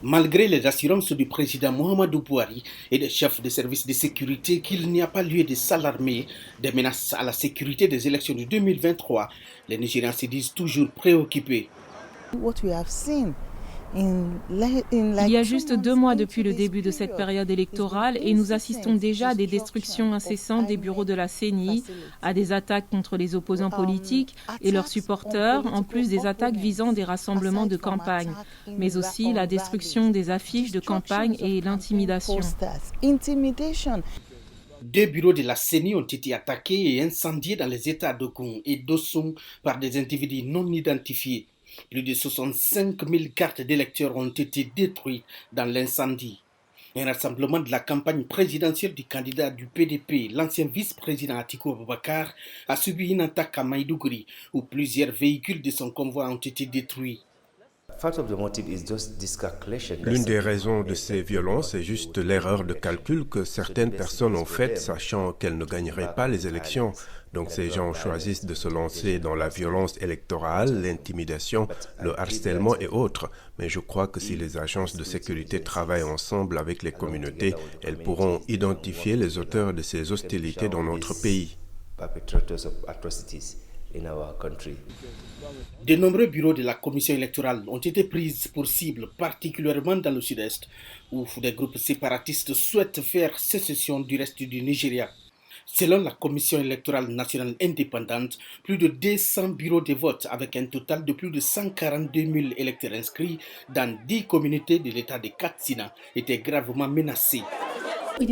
Malgré les assurances du président Mohamedou Bouhari et des chefs des services de sécurité qu'il n'y a pas lieu de s'alarmer des menaces à la sécurité des élections de 2023, les Nigériens se disent toujours préoccupés. What we have seen Il y a juste 2 mois depuis le début de cette période électorale et nous assistons déjà à des destructions incessantes des bureaux de la CENI, à des attaques contre les opposants politiques et leurs supporters, en plus des attaques visant des rassemblements de campagne, mais aussi la destruction des affiches de campagne et l'intimidation. Deux bureaux de la CENI ont été attaqués et incendiés dans les États d'Ogun et d'Osun par des individus non identifiés. Plus de 65 000 cartes d'électeurs ont été détruites dans l'incendie. Un rassemblement de la campagne présidentielle du candidat du PDP, l'ancien vice-président Atiku Abubakar, a subi une attaque à Maïdougouri où plusieurs véhicules de son convoi ont été détruits. L'une des raisons de ces violences est juste l'erreur de calcul que certaines personnes ont faite, sachant qu'elles ne gagneraient pas les élections. Donc ces gens choisissent de se lancer dans la violence électorale, l'intimidation, le harcèlement et autres. Mais je crois que si les agences de sécurité travaillent ensemble avec les communautés, elles pourront identifier les auteurs de ces hostilités dans notre pays. De nombreux bureaux de la commission électorale ont été pris pour cible, particulièrement dans le sud-est, où des groupes séparatistes souhaitent faire sécession du reste du Nigeria. Selon la commission électorale nationale indépendante, plus de 200 bureaux de vote avec un total de plus de 142 000 électeurs inscrits dans 10 communautés de l'état de Katsina étaient gravement menacés. Il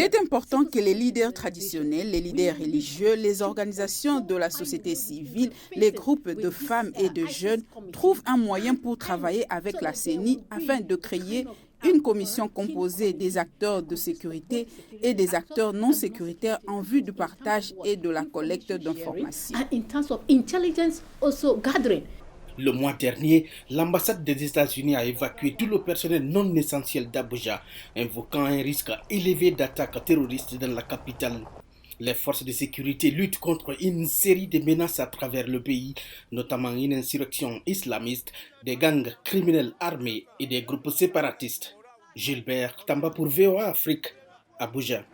est important que les leaders traditionnels, les leaders religieux, les organisations de la société civile, les groupes de femmes et de jeunes trouvent un moyen pour travailler avec la CENI afin de créer une commission composée des acteurs de sécurité et des acteurs non sécuritaires en vue du partage et de la collecte d'informations. Le mois dernier, l'ambassade des États-Unis a évacué tout le personnel non essentiel d'Abuja, invoquant un risque élevé d'attaques terroristes dans la capitale. Les forces de sécurité luttent contre une série de menaces à travers le pays, notamment une insurrection islamiste, des gangs criminels armés et des groupes séparatistes. Gilbert Tamba pour VOA Afrique, Abuja.